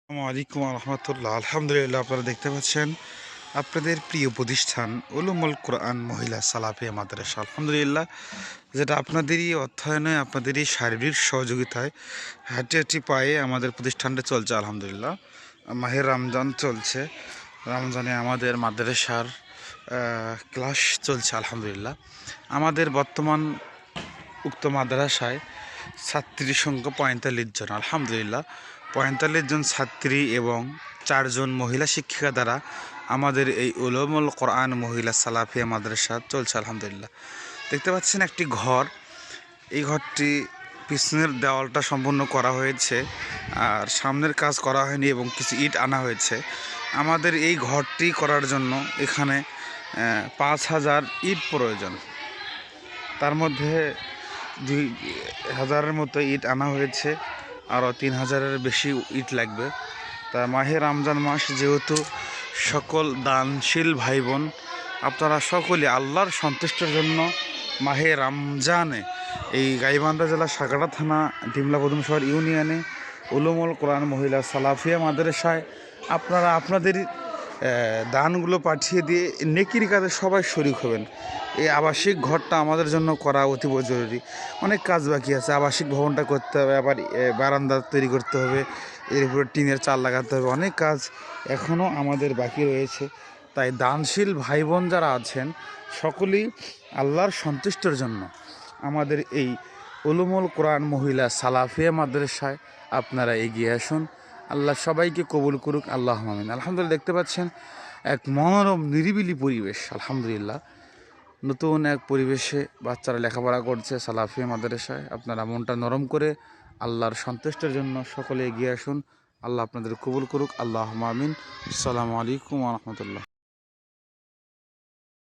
আসসালামু আলাইকুম রহমতুল্লাহ। আলহামদুলিল্লাহ, আপনারা দেখতে পাচ্ছেন আপনাদের প্রিয় প্রতিষ্ঠান উলুমুল কোরআন মহিলা সালাফিয়া মাদ্রাসা। আলহামদুলিল্লাহ, যেটা আপনাদেরই অর্থায়নে, আপনাদেরই শারীরিক সহযোগিতায় হাঁটি হাঁটি পায়ে আমাদের প্রতিষ্ঠানটা চলছে। আলহামদুলিল্লাহ, মাহের রমজান চলছে। রমজানে আমাদের মাদ্রাসার ক্লাস চলছে। আলহামদুলিল্লাহ, আমাদের বর্তমান উক্ত মাদ্রাসায় ছাত্রীর সংখ্যা ৪৫ জন। আলহামদুলিল্লাহ, ৪৫ জন ছাত্রী এবং ৪ জন মহিলা শিক্ষিকা দ্বারা আমাদের এই উলুমুল কোরআন মহিলা সালাফিয়া মাদ্রাসা চলছে। আলহামদুলিল্লাহ, দেখতে পাচ্ছেন একটি ঘর। এই ঘরটি পিছনের দেওয়ালটা সম্পূর্ণ করা হয়েছে, আর সামনের কাজ করা হয়নি এবং কিছু ইট আনা হয়েছে। আমাদের এই ঘরটি করার জন্য এখানে ৫,০০০ ইট প্রয়োজন। তার মধ্যে ২,০০০-এর মতো ইট আনা হয়েছে, আরও ৩,০০০-এর বেশি ইট লাগবে। তা মাহে রমজান মাস যেহেতু, সকল দানশীল ভাই বোন আপনারা সকলে আল্লাহর সন্তুষ্টির জন্য মাহে রমজানে এই গাইবান্ধা জেলা সাগাড়া থানা ডিমলা পদমশহর ইউনিয়নে উলুমুল কোরআন মহিলা সালাফিয়া মাদ্রাসায় আপনারা আপনাদের দানগুলো পাঠিয়ে দিয়ে নেকির কাজে সবাই শরিক হবেন। এই আবাসিক ঘরটা আমাদের জন্য করা অতীব জরুরি। অনেক কাজ বাকি আছে। আবাসিক ভবনটা করতে হবে, আবার বারান্দা তৈরি করতে হবে, এর উপরে টিনের চাল লাগাতে হবে। অনেক কাজ এখনও আমাদের বাকি রয়েছে। তাই দানশীল ভাই বোন যারা আছেন সকলেই আল্লাহর সন্তুষ্টির জন্য আমাদের এই উলুমুল কোরআন মহিলা সালাফিয়া মাদ্রাসায় আপনারা এগিয়ে আসুন। আল্লাহ সবাইকে কবুল করুক, আল্লাহ আমিন। আলহামদুলিল্লাহ, দেখতে পাচ্ছেন এক মনোরম নিরিবিলি পরিবেশ। আলহামদুলিল্লাহ, নতুন এক পরিবেশে বাচ্চারা লেখাপড়া করছে সালাফিয়া মাদ্রাসায়। আপনারা মনটা নরম করে আল্লাহর সন্তুষ্টির জন্য সকলে এগিয়ে আসুন। আল্লাহ আপনাদের কবুল করুক, আল্লাহ আমিন। আসসালামু আলাইকুম রহমতুল্লাহ।